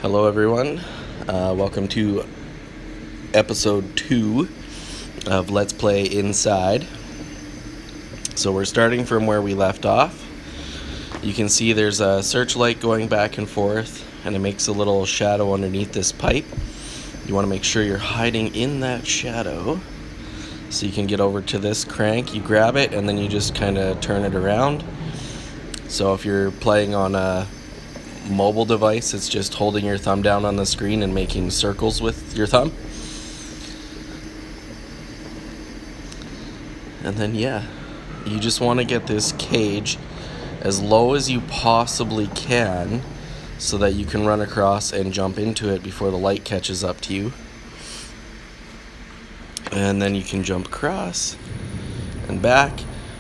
Hello, everyone. Welcome to episode 2 of Let's Play Inside. So we're starting from where we left off. You can see there's a searchlight going back and forth, and it makes a little shadow underneath this pipe. You want to make sure you're hiding in that shadow. So you can get over to this crank, you grab it, and then you just kind of turn it around. So if you're playing on a mobile device, it's just holding your thumb down on the screen and making circles with your thumb. And then you just want to get this cage as low as you possibly can so that you can run across and jump into it before the light catches up to you. And then you can jump across and back.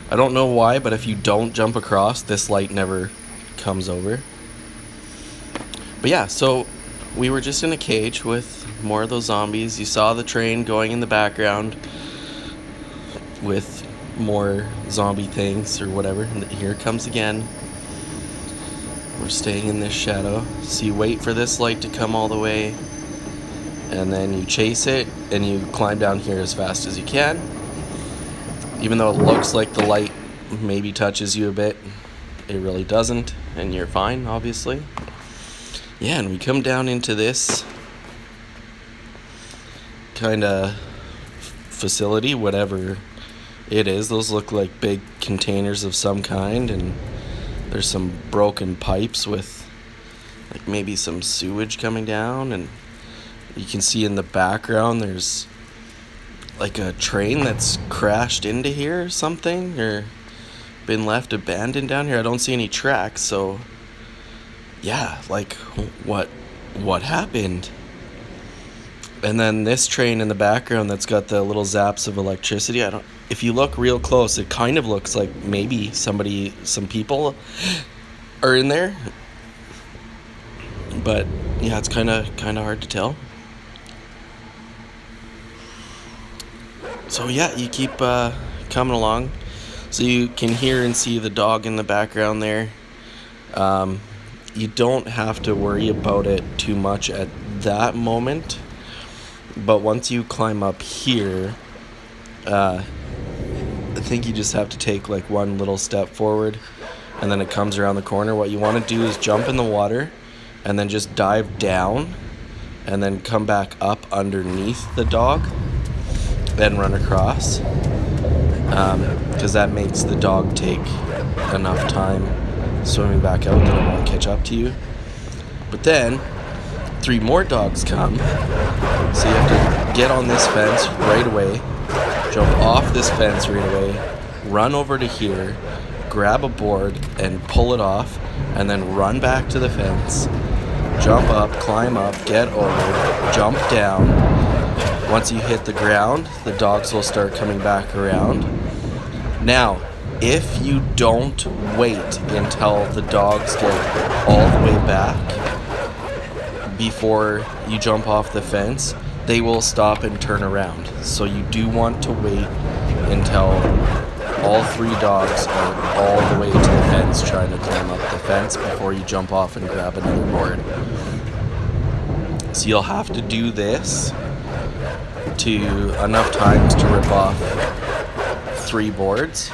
I don't know why, but if you don't jump across, this light never comes over. But yeah, so we were just in a cage with more of those zombies. You saw the train going in the background with more zombie things or whatever. And here it comes again. We're staying in this shadow. So you wait for this light to come all the way, and then you chase it, and you climb down here as fast as you can. Even though it looks like the light maybe touches you a bit, it really doesn't, and you're fine, obviously. Yeah, and we come down into this kind of facility, whatever it is. Those look like big containers of some kind, and there's some broken pipes with like maybe some sewage coming down, and you can see in the background there's like a train that's crashed into here or something, or been left abandoned down here. I don't see any tracks, so yeah, like what happened? And then this train in the background that's got the little zaps of electricity. If you look real close, it kind of looks like maybe some people are in there. But yeah, it's kind of hard to tell. So yeah, you keep coming along. So you can hear and see the dog in the background there. You don't have to worry about it too much at that moment. But once you climb up here, I think you just have to take like one little step forward, and then it comes around the corner. What you want to do is jump in the water and then just dive down and then come back up underneath the dog, then run across, because that makes the dog take enough time swimming back out that it won't catch up to you. But then 3 more dogs come, so you have to get on this fence right away, jump off this fence right away, run over to here, grab a board and pull it off, and then run back to the fence, jump up, climb up, get over, jump down. Once you hit the ground, the dogs will start coming back around. Now, if you don't wait until the dogs get all the way back before you jump off the fence, they will stop and turn around. So you do want to wait until all 3 dogs are all the way to the fence trying to climb up the fence before you jump off and grab another board. So you'll have to do this to enough times to rip off 3 boards.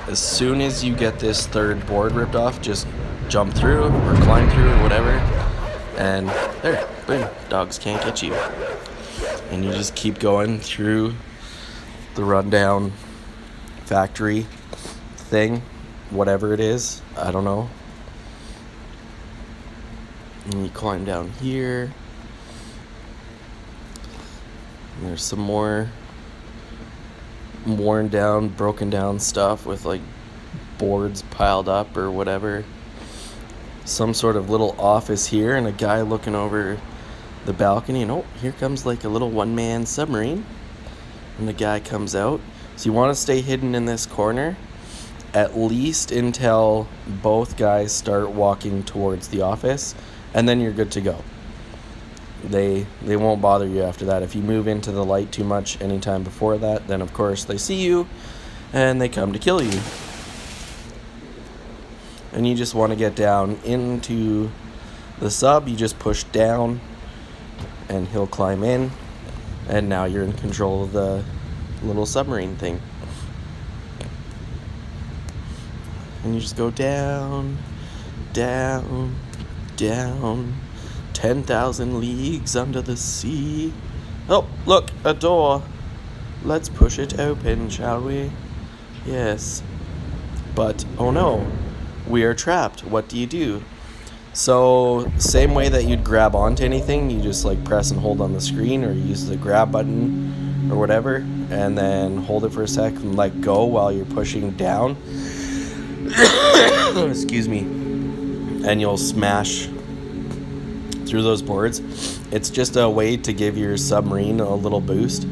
As soon as you get this 3rd board ripped off, just jump through or climb through or whatever, and there, boom, dogs can't get you. And you just keep going through the rundown factory thing, whatever it is, I don't know. And you climb down here. And there's some more worn down, broken down stuff with like boards piled up or whatever. Some sort of little office here, and a guy looking over the balcony, and oh, here comes like a little one-man submarine, and the guy comes out. So you want to stay hidden in this corner at least until both guys start walking towards the office, and then you're good to go. They won't bother you after that. If you move into the light too much anytime before that, then of course they see you and they come to kill you. And you just want to get down into The sub, you just push down and he'll climb in, and now you're in control of the little submarine thing. And you just go down, down, down, 10,000 leagues under the sea. Oh, look, a door. Let's push it open, shall we? Yes. But, oh no, we are trapped. What do you do? So, same way that you'd grab onto anything, you just like press and hold on the screen, or use the grab button or whatever, and then hold it for a sec and let go while you're pushing down. Excuse me. And you'll smash through those boards. It's just a way to give your submarine a little boost.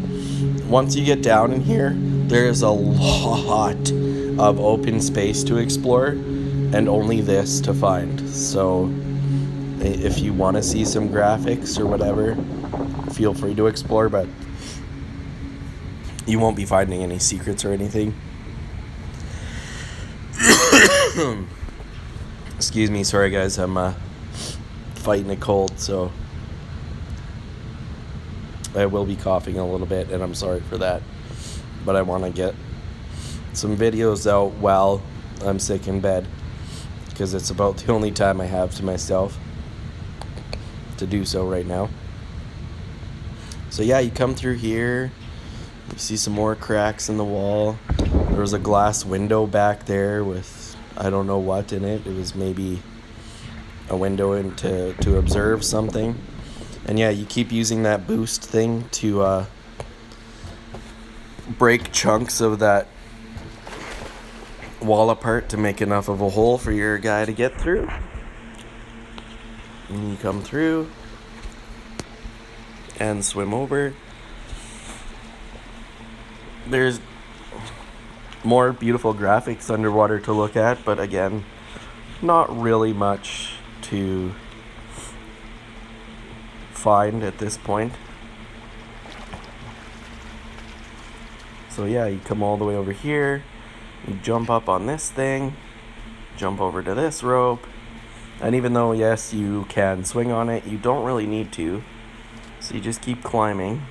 Once you get down in here, there's a lot of open space to explore, and only this to find. So if you want to see some graphics or whatever, feel free to explore, but you won't be finding any secrets or anything. Excuse me, sorry guys, I'm fighting a cold, so I will be coughing a little bit, and I'm sorry for that. But I want to get some videos out while I'm sick in bed, because it's about the only time I have to myself to do so right now. So yeah, you come through here, you see some more cracks in the wall. There was a glass window back there with I don't know what in it. It was maybe a window to observe something. And yeah, you keep using that boost thing to break chunks of that wall apart to make enough of a hole for your guy to get through. And you come through and swim over. There's more beautiful graphics underwater to look at, but again, not really much to find at this point. So yeah, you come all the way over here, you jump up on this thing, jump over to this rope, and even though yes, you can swing on it, you don't really need to. So you just keep climbing.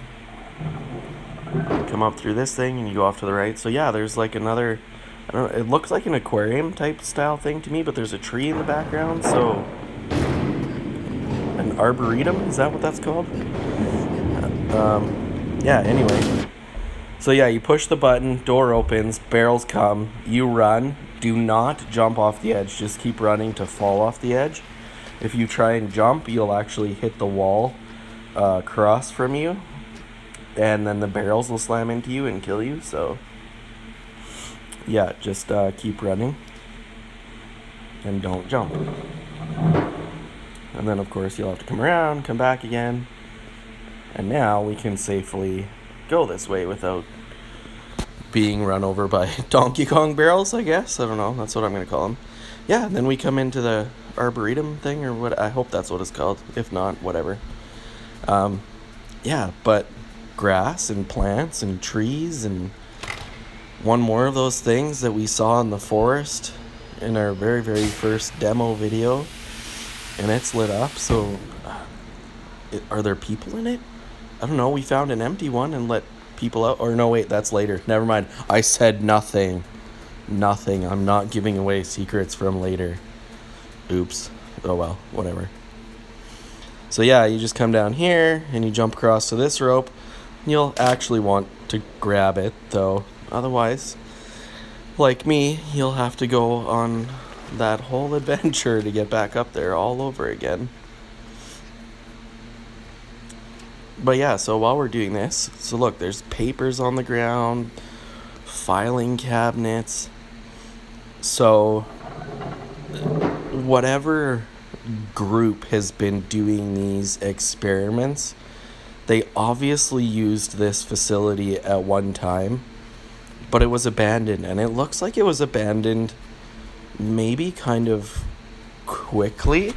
Come up through this thing and you go off to the right. So yeah, there's like another, I don't know, it looks like an aquarium type style thing to me, but there's a tree in the background. So an arboretum, is that what that's called? Yeah, anyway. So yeah, you push the button, door opens, barrels come, you run. Do not jump off the edge, just keep running to fall off the edge. If you try and jump, you'll actually hit the wall across from you, and then the barrels will slam into you and kill you. So yeah, just keep running and don't jump. And then of course you'll have to come around, come back again, and now we can safely go this way without being run over by Donkey Kong barrels, I guess. I don't know, that's what I'm gonna call them. Yeah, and then we come into the arboretum thing, or what, I hope that's what it's called. If not, whatever. Yeah, but grass and plants and trees and one more of those things that we saw in the forest in our very, very first demo video, and it's lit up. So are there people in it? I don't know. We found an empty one and let people out. Or no, wait, that's later. Never mind. I said nothing. I'm not giving away secrets from later. Oops. Oh well, whatever. So yeah, you just come down here and you jump across to this rope. You'll actually want to grab it though. Otherwise, like me, you'll have to go on that whole adventure to get back up there all over again. But yeah, so while we're doing this, so look, there's papers on the ground, filing cabinets. So whatever group has been doing these experiments, they obviously used this facility at one time, but it was abandoned, and it looks like it was abandoned maybe kind of quickly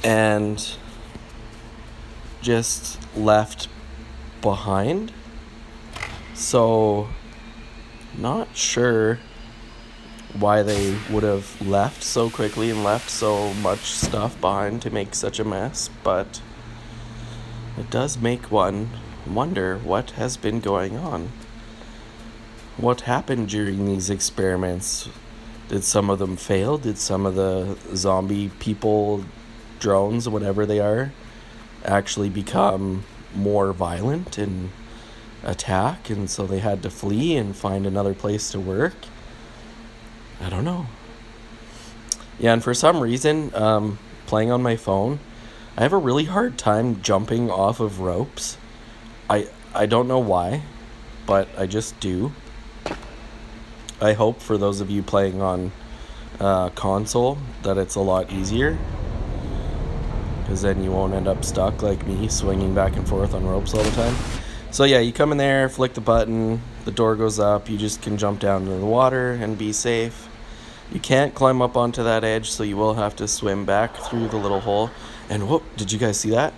and just left behind. So not sure why they would have left so quickly and left so much stuff behind to make such a mess, but it does make one wonder what has been going on. What happened during these experiments? Did some of them fail? Did some of the zombie people, drones, whatever they are, actually become more violent and attack, and so they had to flee and find another place to work? I don't know. Yeah, and for some reason, playing on my phone, I have a really hard time jumping off of ropes. I don't know why, but I just do. I hope for those of you playing on console that it's a lot easier, because then you won't end up stuck like me, swinging back and forth on ropes all the time. So yeah, you come in there, flick the button, the door goes up, you just can jump down into the water and be safe. You can't climb up onto that edge, so you will have to swim back through the little hole. And whoop, did you guys see that?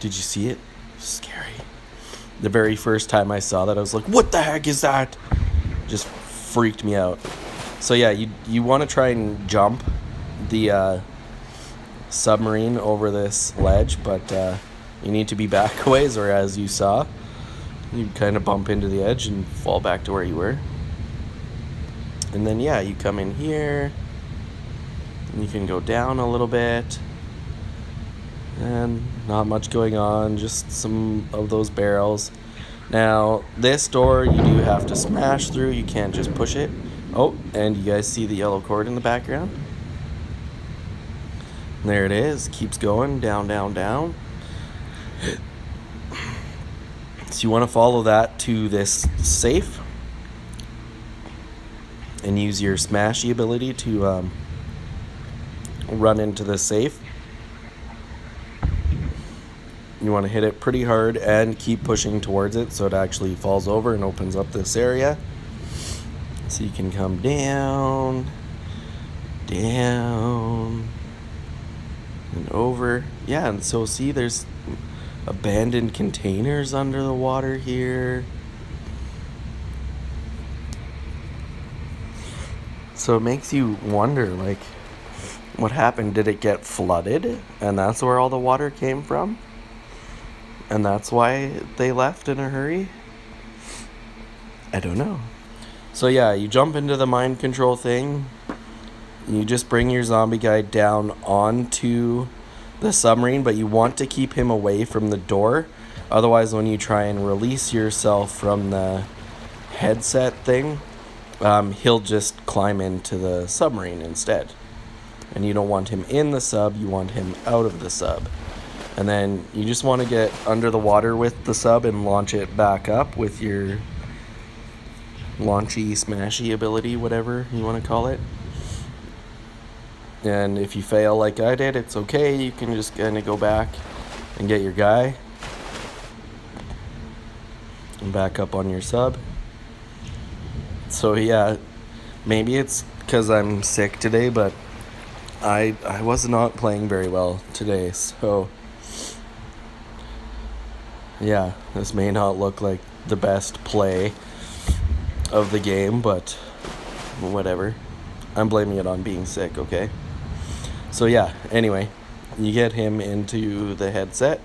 Did you see it? Scary. The very first time I saw that, I was like, what the heck is that? Just freaked me out. So yeah, you want to try and jump the submarine over this ledge, but you need to be back a ways, or as you saw, you kind of bump into the edge and fall back to where you were. And then yeah, you come in here, and you can go down a little bit, and not much going on, just some of those barrels. Now, this door you do have to smash through, you can't just push it. Oh, and you guys see the yellow cord in the background? There it is, keeps going, down, down, down. So you want to follow that to this safe, and use your smashy ability to run into the safe. You want to hit it pretty hard and keep pushing towards it so it actually falls over and opens up this area. So you can come down, down, and over. Yeah, and so see, there's abandoned containers under the water here. So it makes you wonder, like, what happened? Did it get flooded? And that's where all the water came from? And that's why they left in a hurry? I don't know. So yeah, you jump into the mind control thing. You just bring your zombie guy down onto the submarine, but you want to keep him away from the door. Otherwise, when you try and release yourself from the headset thing, he'll just climb into the submarine instead. And you don't want him in the sub, you want him out of the sub. And then you just want to get under the water with the sub and launch it back up with your launchy, smashy ability, whatever you want to call it. And if you fail like I did, it's okay. You can just kind of go back and get your guy and back up on your sub. So yeah, maybe it's because I'm sick today, but I was not playing very well today, so yeah, this may not look like the best play of the game, but whatever. I'm blaming it on being sick, okay? So yeah, anyway, you get him into the headset,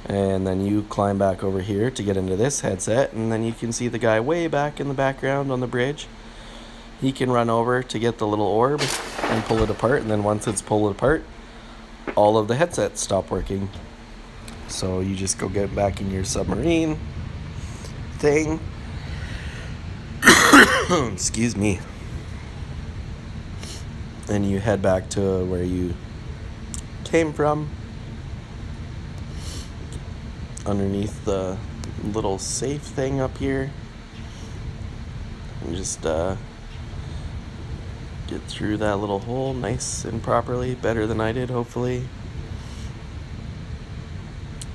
and then you climb back over here to get into this headset, and then you can see the guy way back in the background on the bridge. He can run over to get the little orb and pull it apart, and then once it's pulled apart, all of the headsets stop working. So you just go get back in your submarine thing. Excuse me. And you head back to where you came from, underneath the little safe thing up here, and just get through that little hole nice and properly, better than I did, hopefully.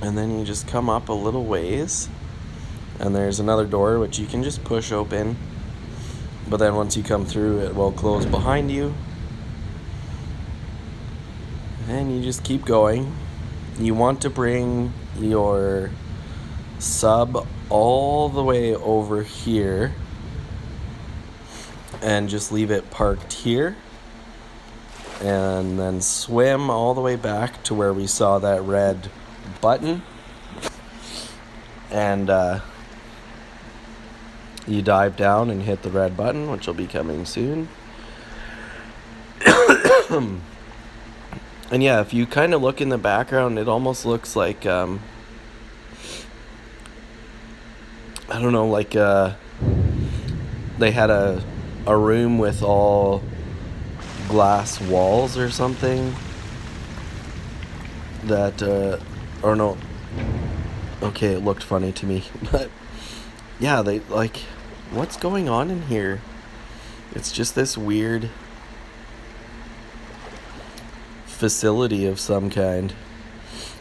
And then you just come up a little ways, and there's another door which you can just push open, but then once you come through, it will close behind you. And you just keep going. You want to bring your sub all the way over here and just leave it parked here, and then swim all the way back to where we saw that red button, and you dive down and hit the red button, which will be coming soon. And yeah, if you kind of look in the background, it almost looks like I don't know, like they had a room with all glass walls or something that or no, okay, it looked funny to me. But yeah, they like, what's going on in here? It's just this weird facility of some kind.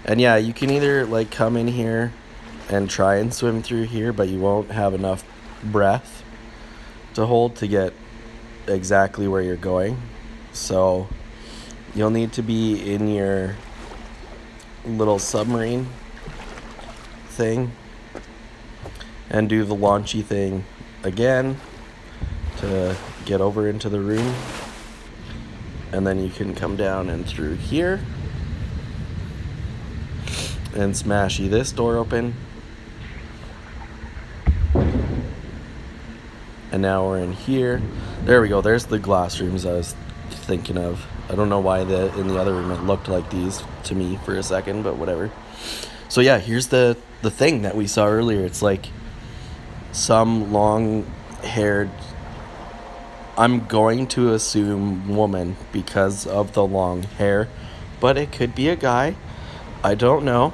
And yeah, you can either like come in here and try and swim through here, but you won't have enough breath to hold to get exactly where you're going. So you'll need to be in your little submarine thing and do the launchy thing again to get over into the room. And then you can come down and through here and smashy this door open. And now we're in here. There we go. There's the glass rooms I was thinking of. I don't know why in the other room it looked like these to me for a second, but whatever. So yeah, here's the thing that we saw earlier. It's like some long-haired, I'm going to assume woman because of the long hair, but it could be a guy. I don't know.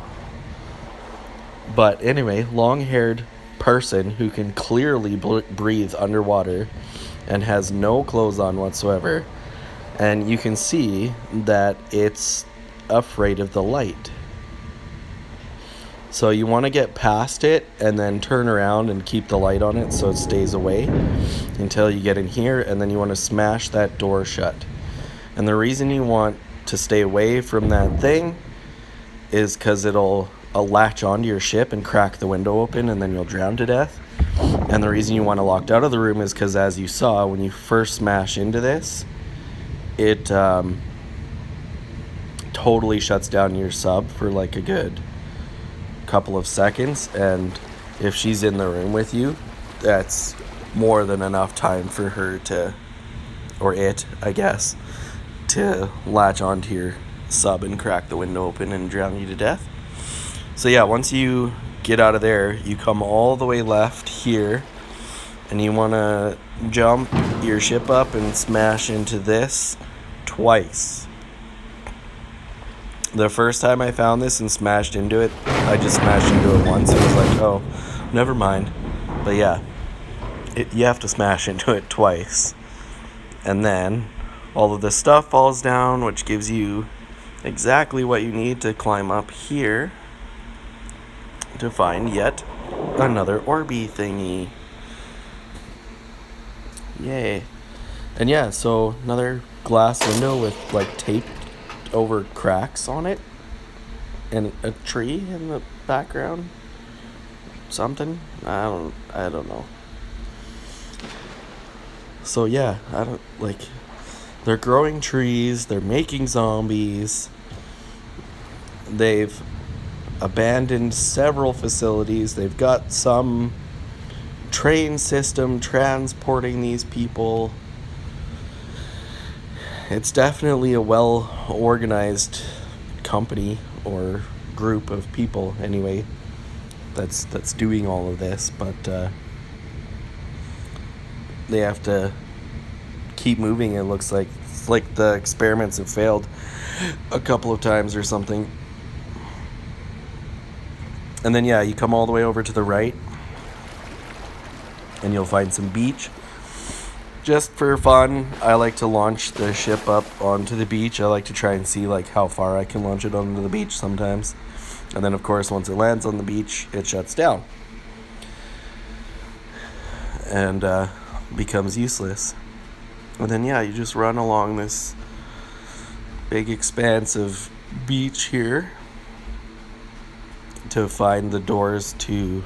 But anyway, long-haired person who can clearly breathe underwater and has no clothes on whatsoever. And you can see that it's afraid of the light. So you want to get past it and then turn around and keep the light on it so it stays away until you get in here, and then you want to smash that door shut. And the reason you want to stay away from that thing is because it'll latch onto your ship and crack the window open, and then you'll drown to death. And the reason you want to locked out of the room is because, as you saw, when you first smash into this, it totally shuts down your sub for like a good couple of seconds. And if she's in the room with you, that's more than enough time for her to, or it, I guess, to latch onto your sub and crack the window open and drown you to death. So yeah, once you get out of there, you come all the way left here, and you want to jump your ship up and smash into this twice. The first time I found this and smashed into it, I just smashed into it once. It was like, oh, never mind. But yeah, you have to smash into it twice. And then all of the stuff falls down, which gives you exactly what you need to climb up here to find yet another Orby thingy. Yay. And yeah, so another glass window with like taped over cracks on it, and a tree in the background. Something. I don't know. So yeah, they're growing trees, they're making zombies. They've abandoned several facilities. They've got some train system transporting these people. It's definitely a well-organized company or group of people, anyway, that's doing all of this, but they have to keep moving. It looks like it's like the experiments have failed a couple of times or something. And then yeah, you come all the way over to the right and you'll find some beach. Just for fun, I like to launch the ship up onto the beach. I like to try and see like how far I can launch it onto the beach sometimes. And then of course once it lands on the beach, it shuts down and becomes useless. And then yeah, you just run along this big expanse of beach here to find the doors to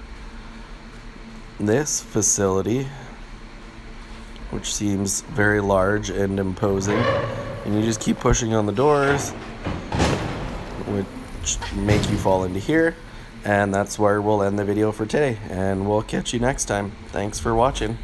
this facility, which seems very large and imposing. And you just keep pushing on the doors, which make you fall into here. And that's where we'll end the video for today. And we'll catch you next time. Thanks for watching.